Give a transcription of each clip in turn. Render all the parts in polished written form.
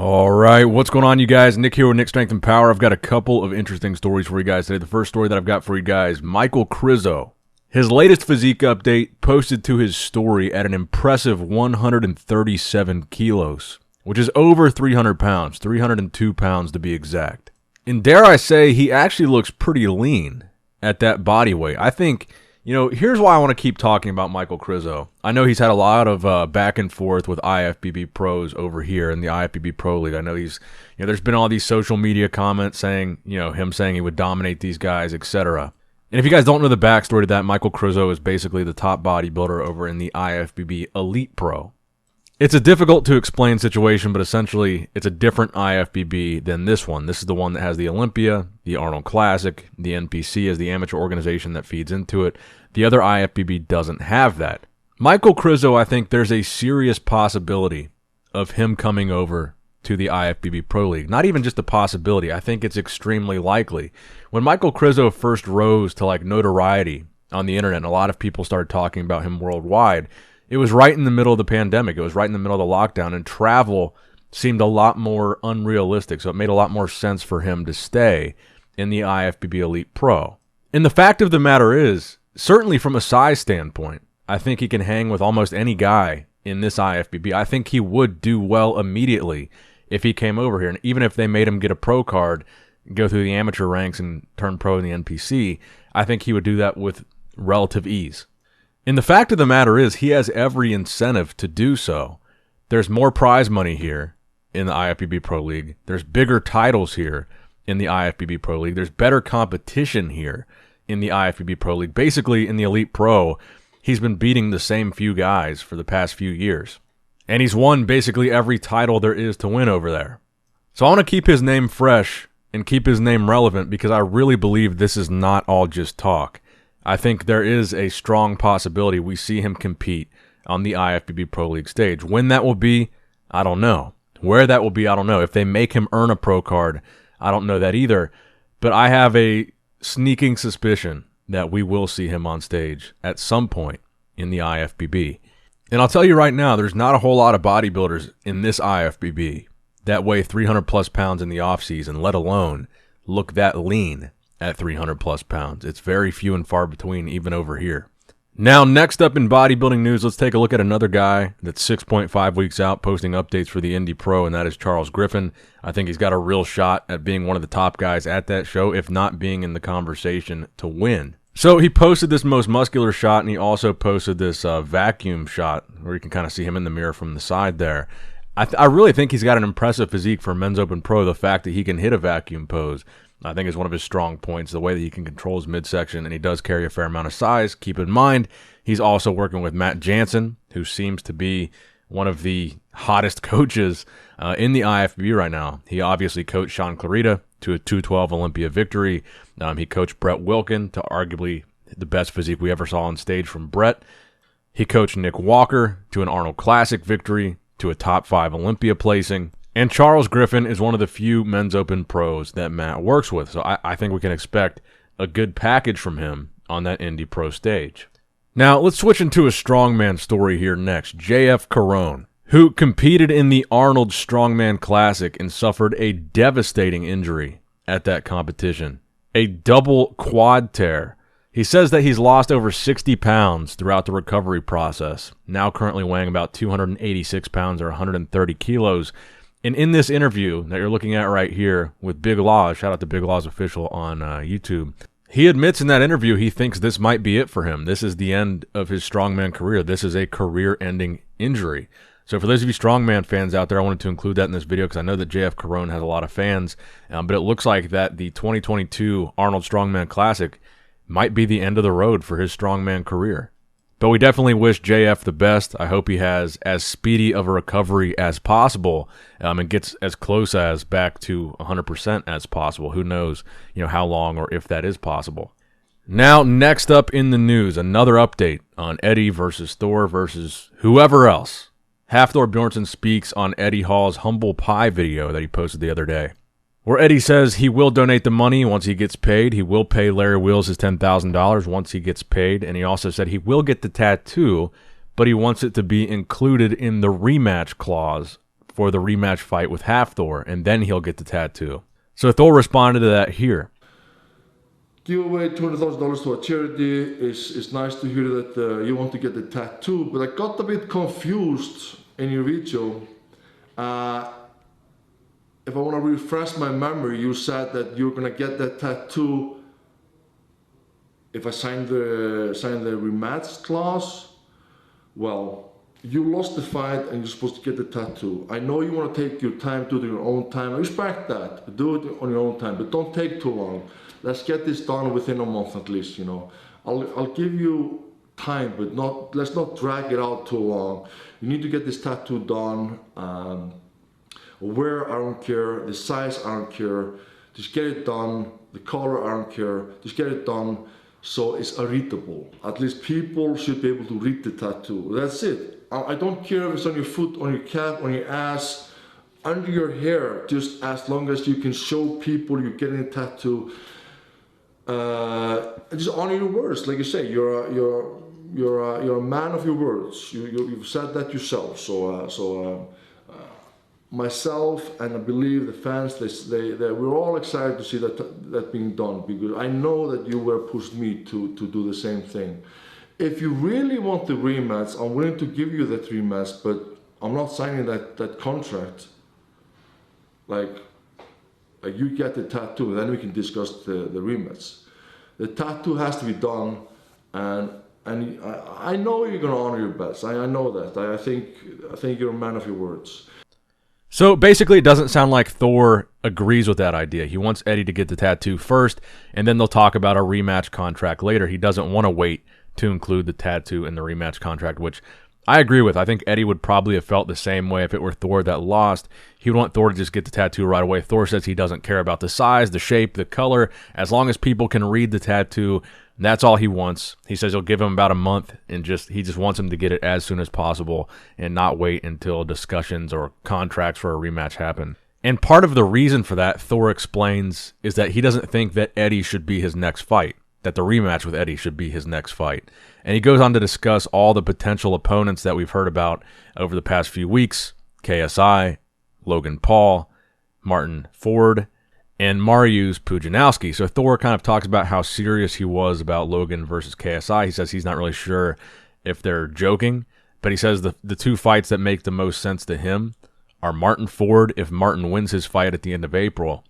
All right, what's going on, you guys? Nick here with Nick Strength and Power. I've got a couple of interesting stories for you guys today. The first story that I've got for you guys, Michal Krizo. His latest physique update posted to his story at an impressive 137 kilos, which is over 300 pounds, 302 pounds to be exact. And dare I say, he actually looks pretty lean at that body weight. I think, here's why I want to keep talking about Michal Krizo. I know he's had a lot of back and forth with IFBB pros over here in the IFBB Pro League. I know there's been all these social media comments saying, him saying he would dominate these guys, etc. And if you guys don't know the backstory to that, Michal Krizo is basically the top bodybuilder over in the IFBB Elite Pro. It's a difficult to explain situation, but essentially it's a different IFBB than this one. This is the one that has the Olympia, the Arnold Classic, the NPC as the amateur organization that feeds into it. The other IFBB doesn't have that. Michal Krizo, I think there's a serious possibility of him coming over to the IFBB Pro League. Not even just a possibility, I think it's extremely likely. When Michal Krizo first rose to notoriety on the internet, and a lot of people started talking about him worldwide, it was right in the middle of the pandemic. It was right in the middle of the lockdown, and travel seemed a lot more unrealistic, so it made a lot more sense for him to stay in the IFBB Elite Pro. And the fact of the matter is, certainly from a size standpoint, I think he can hang with almost any guy in this IFBB. I think he would do well immediately if he came over here, and even if they made him get a pro card, go through the amateur ranks and turn pro in the NPC, I think he would do that with relative ease. And the fact of the matter is, he has every incentive to do so. There's more prize money here in the IFBB Pro League. There's bigger titles here in the IFBB Pro League. There's better competition here in the IFBB Pro League. Basically, in the Elite Pro, he's been beating the same few guys for the past few years. And he's won basically every title there is to win over there. So I want to keep his name fresh and keep his name relevant because I really believe this is not all just talk. I think there is a strong possibility we see him compete on the IFBB Pro League stage. When that will be, I don't know. Where that will be, I don't know. If they make him earn a pro card, I don't know that either. But I have a sneaking suspicion that we will see him on stage at some point in the IFBB. And I'll tell you right now, there's not a whole lot of bodybuilders in this IFBB that weigh 300 plus pounds in the off season, let alone look that lean at 300 plus pounds. It's very few and far between, even over here. Now, next up in bodybuilding news, let's take a look at another guy that's 6.5 weeks out posting updates for the Indy Pro, and that is Charles Griffin. I think he's got a real shot at being one of the top guys at that show, if not being in the conversation to win. So he posted this most muscular shot, and he also posted this vacuum shot where you can kind of see him in the mirror from the side there. I really think he's got an impressive physique for Men's Open Pro. The fact that he can hit a vacuum pose, I think, is one of his strong points, the way that he can control his midsection, and he does carry a fair amount of size. Keep in mind, he's also working with Matt Jansen, who seems to be one of the hottest coaches in the IFBB right now. He obviously coached Sean Clarita to a 212 Olympia victory. He coached Brett Wilkin to arguably the best physique we ever saw on stage from Brett. He coached Nick Walker to an Arnold Classic victory, to a top 5 Olympia placing. And Charles Griffin is one of the few Men's Open pros that Matt works with. So I think we can expect a good package from him on that Indy Pro stage. Now, let's switch into a strongman story here next. JF Caron, who competed in the Arnold Strongman Classic and suffered a devastating injury at that competition. A double quad tear. He says that he's lost over 60 pounds throughout the recovery process, now currently weighing about 286 pounds or 130 kilos. And in this interview that you're looking at right here with Big Laws, shout out to Big Laws Official on YouTube, he admits in that interview he thinks this might be it for him. This is the end of his strongman career. This is a career-ending injury. So for those of you strongman fans out there, I wanted to include that in this video because I know that JF Caron has a lot of fans, but it looks like that the 2022 Arnold Strongman Classic might be the end of the road for his strongman career. But we definitely wish JF the best. I hope he has as speedy of a recovery as possible and gets as close as back to 100% as possible. Who knows, how long or if that is possible. Now, next up in the news, another update on Eddie versus Thor versus whoever else. Hafthor Bjornsson speaks on Eddie Hall's Humble Pie video that he posted the other day, where Eddie says he will donate the money once he gets paid. He will pay Larry Wheels his $10,000 once he gets paid. And he also said he will get the tattoo, but he wants it to be included in the rematch clause for the rematch fight with Hafthor, and then he'll get the tattoo. So Thor responded to that here. Give away $200,000 to a charity. It's nice to hear that you want to get the tattoo, but I got a bit confused in your video. If I want to refresh my memory, you said that you're gonna get that tattoo if I sign the rematch clause. Well, you lost the fight and you're supposed to get the tattoo. I know you want to take your time, do it in your own time. I respect that. Do it on your own time, but don't take too long. Let's get this done within a month at least, you know. I'll give you time, but let's not drag it out too long. You need to get this tattoo done. Where, I don't care. The size, I don't care. Just get it done. The color, I don't care. Just get it done so it's readable. At least people should be able to read the tattoo. That's it. I don't care if it's on your foot, on your calf, on your ass, under your hair. Just as long as you can show people you're getting a tattoo. Just honor your words. Like you say, you're a man of your words. You've said that yourself. So myself and I believe the fans, we're all excited to see that being done, because I know that you were pushed me to do the same thing. If you really want the rematch, I'm willing to give you that rematch, but I'm not signing that contract. Like you get the tattoo, then we can discuss the rematch. The tattoo has to be done, and I know you're gonna honor your bets. I know that. I think you're a man of your words. So basically, it doesn't sound like Thor agrees with that idea. He wants Eddie to get the tattoo first, and then they'll talk about a rematch contract later. He doesn't want to wait to include the tattoo in the rematch contract, which I agree with. I think Eddie would probably have felt the same way if it were Thor that lost. He would want Thor to just get the tattoo right away. Thor says he doesn't care about the size, the shape, the color. As long as people can read the tattoo, that's all he wants. He says he'll give him about a month, and he just wants him to get it as soon as possible and not wait until discussions or contracts for a rematch happen. And part of the reason for that, Thor explains, is that he doesn't think that Eddie should be his next fight, that the rematch with Eddie should be his next fight. And he goes on to discuss all the potential opponents that we've heard about over the past few weeks: KSI, Logan Paul, Martin Ford, and Mariusz Pudzianowski. So Thor kind of talks about how serious he was about Logan versus KSI. He says he's not really sure if they're joking, but he says the two fights that make the most sense to him are Martin Ford if Martin wins his fight at the end of April,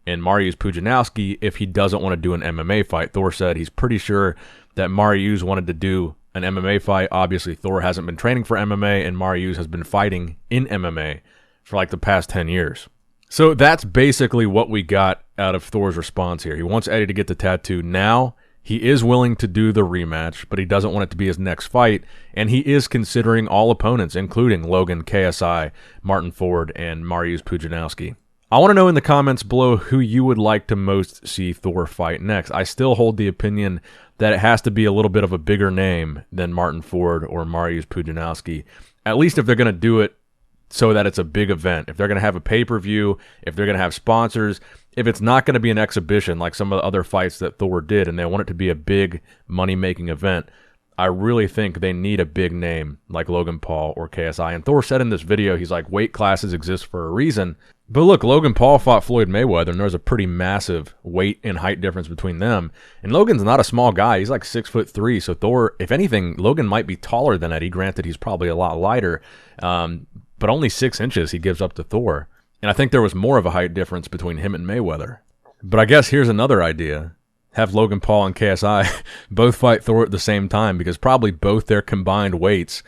and Mariusz Pudzianowski if he doesn't want to do an MMA fight. Thor said he's pretty sure that Mariusz wanted to do an MMA fight. Obviously, Thor hasn't been training for MMA, and Mariusz has been fighting in MMA for like the past 10 years. So that's basically what we got out of Thor's response here. He wants Eddie to get the tattoo now. He is willing to do the rematch, but he doesn't want it to be his next fight, and he is considering all opponents, including Logan, KSI, Martin Ford, and Mariusz Pudzianowski. I want to know in the comments below who you would like to most see Thor fight next. I still hold the opinion that it has to be a little bit of a bigger name than Martin Ford or Mariusz Pudzianowski, at least if they're going to do it so that it's a big event. If they're going to have a pay-per-view, if they're going to have sponsors, if it's not going to be an exhibition like some of the other fights that Thor did and they want it to be a big money-making event, I really think they need a big name like Logan Paul or KSI. And Thor said in this video, he's like, weight classes exist for a reason. But look, Logan Paul fought Floyd Mayweather, and there's a pretty massive weight and height difference between them. And Logan's not a small guy. He's like 6'3". So Thor, if anything, Logan might be taller than Eddie. Granted, he's probably a lot lighter, but only 6 inches he gives up to Thor. And I think there was more of a height difference between him and Mayweather. But I guess here's another idea. Have Logan Paul and KSI both fight Thor at the same time, because probably both their combined weights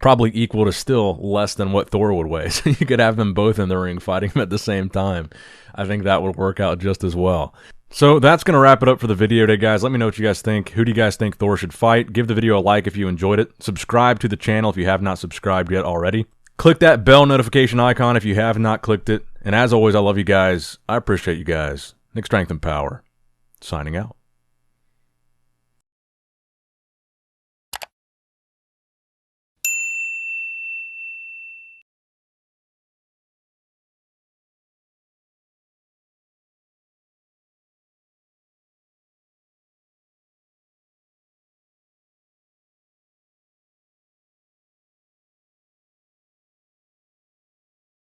probably equal to still less than what Thor would weigh. So you could have them both in the ring fighting him at the same time. I think that would work out just as well. So that's going to wrap it up for the video today, guys. Let me know what you guys think. Who do you guys think Thor should fight? Give the video a like if you enjoyed it. Subscribe to the channel if you have not subscribed yet already. Click that bell notification icon if you have not clicked it. And as always, I love you guys. I appreciate you guys. Nick Strength and Power, signing out.